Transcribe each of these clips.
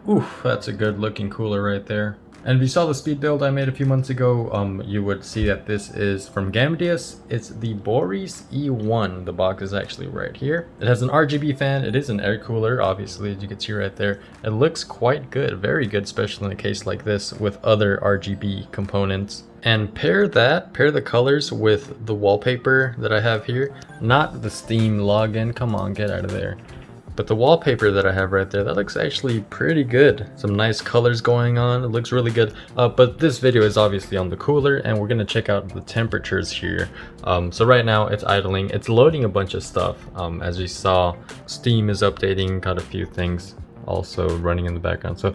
Oof, that's a good looking cooler right there. And if you saw the speed build I made a few months ago, you would see that this is from Gamdias. It's the Boreas E1. The box is actually right here. It has an RGB fan. It is an air cooler, obviously, as you can see right there. It looks quite good, very good, especially in a case like this with other RGB components. And pair the colors with the wallpaper that I have here. Not the Steam login, come on, get out of there. But the wallpaper that I have right there, that looks actually pretty good. Some nice colors going on, it looks really good. But this video is obviously on the cooler and we're gonna check out the temperatures here. So right now it's idling, it's loading a bunch of stuff. As you saw, Steam is updating, got a few things also running in the background. So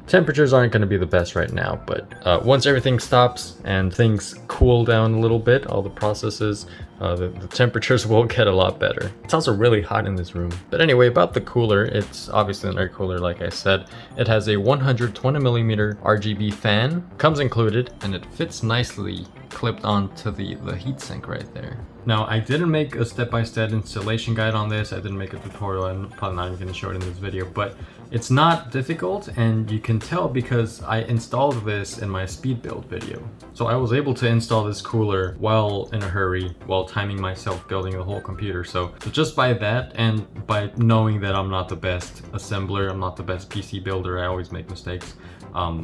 temperatures aren't going to be the best right now, but once everything stops and things cool down a little bit, all the processes, the temperatures will get a lot better. It's also really hot in this room. But anyway, about the cooler, it's obviously an air cooler like I said. It has a 120mm RGB fan, comes included, and it fits nicely clipped onto the heatsink right there. Now, I didn't make a step-by-step installation guide on this, I didn't make a tutorial, I'm probably not even going to show it in this video, but it's not difficult, and you can tell because I installed this in my speed build video. So I was able to install this cooler while in a hurry, while timing myself building the whole computer. So just by that, and by knowing that I'm not the best assembler, I'm not the best PC builder, I always make mistakes.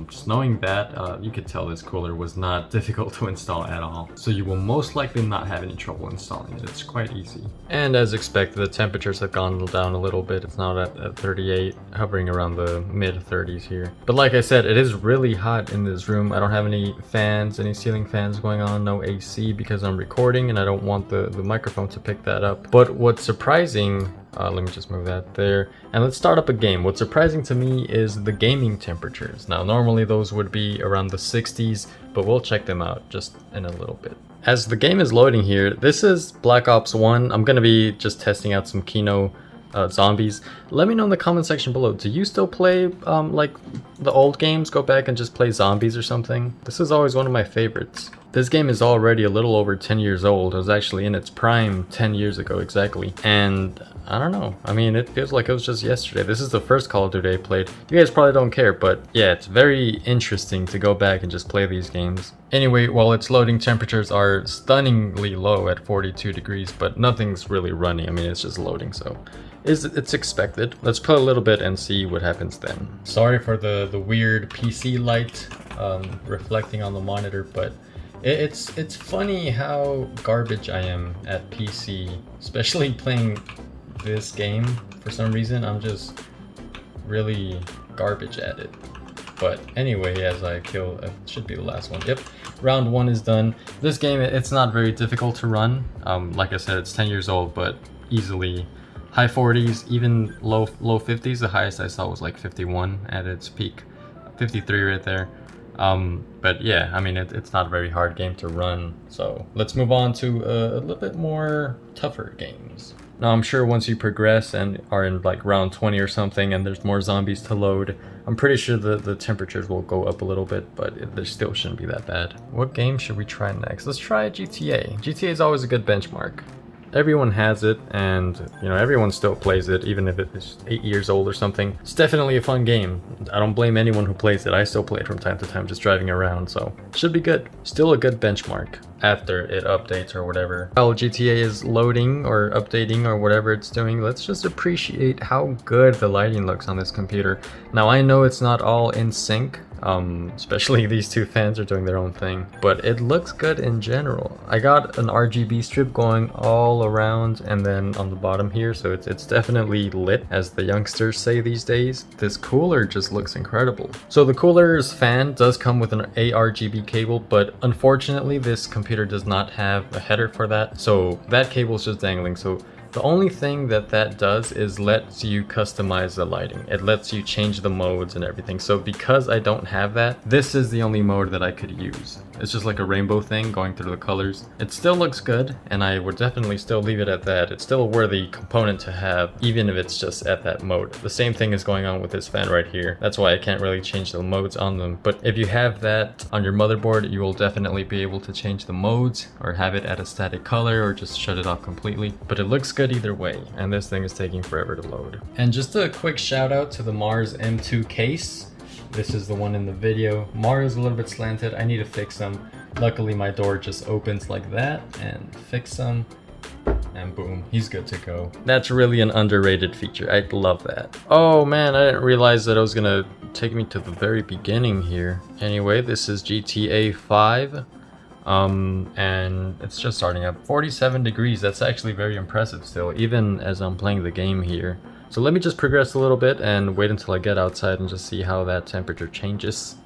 Just knowing that, you could tell this cooler was not difficult to install at all. So you will most likely not have any trouble installing it. It's quite easy. And as expected, the temperatures have gone down a little bit. It's now at 38, hovering around the mid 30s here. But like I said, it is really hot in this room. I don't have any fans, any ceiling fans going on, no AC because I'm recording and I don't want the microphone to pick that up. But what's surprising, let me just move that there. And let's start up a game. What's surprising to me is the gaming temperatures. Now, normally those would be around the 60s, but we'll check them out just in a little bit. As the game is loading here, this is Black Ops 1. I'm going to be just testing out some Kino zombies. Let me know in the comment section below. Do you still play like the old games? Go back and just play zombies or something? This is always one of my favorites. This game is already a little over 10 years old. It was actually in its prime 10 years ago exactly. And I don't know. I mean, it feels like it was just yesterday. This is the first Call of Duty I played. You guys probably don't care, but yeah, it's very interesting to go back and just play these games. Anyway, while it's loading, temperatures are stunningly low at 42 degrees, but nothing's really running. I mean, it's just loading, so it's expected. Let's play a little bit and see what happens then. Sorry for the weird PC light reflecting on the monitor, but it's funny how garbage I am at PC, especially playing this game. For some reason, I'm just really garbage at it. But anyway, as I kill, it should be the last one. Yep, round 1 is done. This game, it's not very difficult to run. Like I said, it's 10 years old, but easily high 40s, even low 50s. The highest I saw was like 51 at its peak, 53 right there. But yeah, I mean, it's not a very hard game to run. So let's move on to a little bit more tougher games. Now, I'm sure once you progress and are in like round 20 or something and there's more zombies to load, I'm pretty sure the temperatures will go up a little bit, but there still shouldn't be that bad. What game should we try next? Let's try GTA. GTA is always a good benchmark. Everyone has it, and you know, everyone still plays it, even if it's 8 years old or something. It's definitely a fun game. I don't blame anyone who plays it. I still play it from time to time just driving around, so it should be good. Still a good benchmark after it updates or whatever. While GTA is loading or updating or whatever it's doing, let's just appreciate how good the lighting looks on this computer. Now, I know it's not all in sync, especially these two fans are doing their own thing, but it looks good in general. I got an RGB strip going all around and then on the bottom here, so it's definitely lit, as the youngsters say these days. This cooler just looks incredible. So the cooler's fan does come with an ARGB cable, but unfortunately this computer does not have a header for that, so that cable is just dangling. So the only thing that does is lets you customize the lighting. It lets you change the modes and everything. So because I don't have that, this is the only mode that I could use. It's just like a rainbow thing going through the colors. It still looks good, and I would definitely still leave it at that. It's still a worthy component to have, even if it's just at that mode. The same thing is going on with this fan right here. That's why I can't really change the modes on them. But if you have that on your motherboard, you will definitely be able to change the modes or have it at a static color or just shut it off completely. But it looks good either way, and this thing is taking forever to load. And just a quick shout out to the Mars M2 case. This is the one in the video. Mario's a little bit slanted, I need to fix them. Luckily my door just opens like that, and fix them, and boom, he's good to go. That's really an underrated feature, I love that. Oh man, I didn't realize that it was gonna take me to the very beginning here. Anyway, this is GTA 5. And it's just starting up. 47 degrees, that's actually very impressive still, even as I'm playing the game here. So let me just progress a little bit and wait until I get outside and just see how that temperature changes.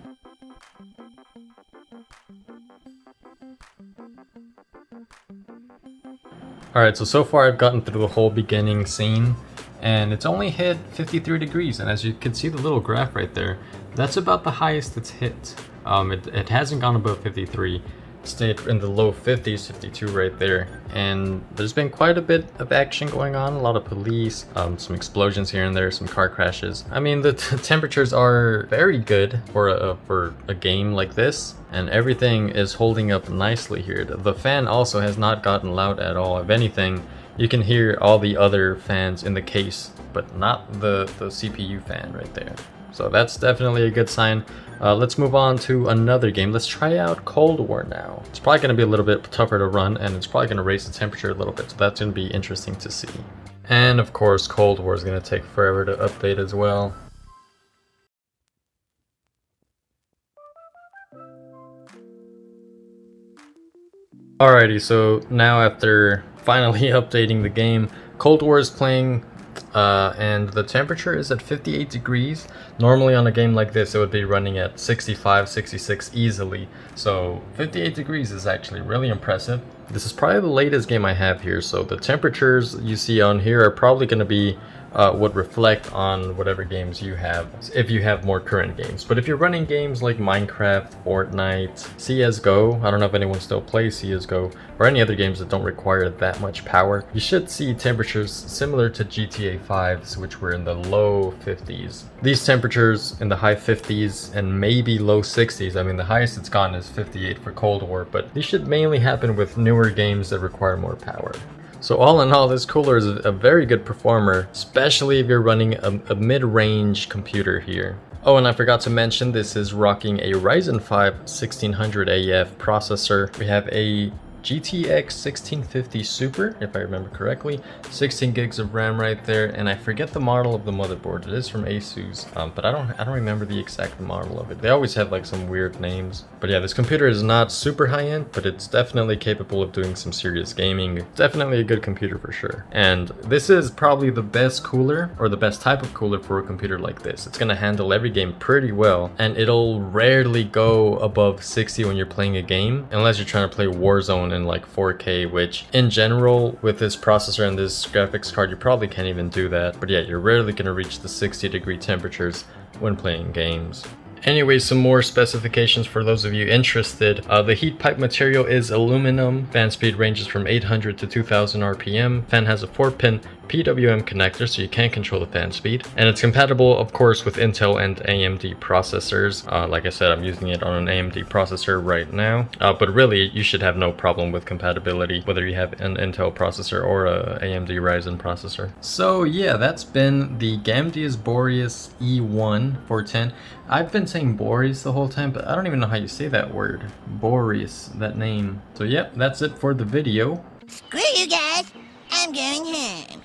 Alright, so far I've gotten through the whole beginning scene, and it's only hit 53 degrees, and as you can see the little graph right there, that's about the highest it's hit. It hasn't gone above 53. Stayed in the low 50s, 52 right there, and there's been quite a bit of action going on, a lot of police, some explosions here and there, some car crashes. I mean, the temperatures are very good for a game like this, and everything is holding up nicely here. The fan also has not gotten loud at all. If anything, you can hear all the other fans in the case, but not the CPU fan right there. So that's definitely a good sign. Let's move on to another game. Let's try out Cold War now. It's probably going to be a little bit tougher to run, and it's probably going to raise the temperature a little bit, so that's going to be interesting to see. And of course, Cold War is going to take forever to update as well. Alrighty, so now after finally updating the game, Cold War is playing. And the temperature is at 58 degrees. Normally on a game like this it would be running at 65, 66 easily. So 58 degrees is actually really impressive. This is probably the latest game I have here, so the temperatures you see on here are probably going to be would reflect on whatever games you have, if you have more current games. But if you're running games like Minecraft, Fortnite, CSGO, I don't know if anyone still plays CSGO, or any other games that don't require that much power, you should see temperatures similar to GTA 5's, which were in the low 50s. These temperatures in the high 50s and maybe low 60s, I mean the highest it's gone is 58 for Cold War, but these should mainly happen with newer games that require more power. So all in all, this cooler is a very good performer, especially if you're running a mid-range computer here. Oh, and I forgot to mention, this is rocking a Ryzen 5 1600AF processor. We have a GTX 1650 Super, if I remember correctly, 16 gigs of RAM right there, and I forget the model of the motherboard. It is from ASUS, but I don't remember the exact model of it. They always have like some weird names. But yeah, this computer is not super high-end, but it's definitely capable of doing some serious gaming. Definitely a good computer for sure. And this is probably the best cooler, or the best type of cooler for a computer like this. It's gonna handle every game pretty well, and it'll rarely go above 60 when you're playing a game, unless you're trying to play Warzone in like 4K, which in general with this processor and this graphics card you probably can't even do that. But yeah, you're rarely going to reach the 60-degree temperatures when playing games. Anyway, some more specifications for those of you interested. The heat pipe material is aluminum. Fan speed ranges from 800 to 2000 RPM. Fan has a 4-pin PWM connector, so you can control the fan speed. And it's compatible, of course, with Intel and AMD processors. Like I said, I'm using it on an AMD processor right now. But really, you should have no problem with compatibility, whether you have an Intel processor or a AMD Ryzen processor. So yeah, that's been the Gamdias Boreas E1 410. I've been saying Boreas the whole time, but I don't even know how you say that word. Boreas, that name. So yep, that's it for the video. Screw you guys, I'm going home.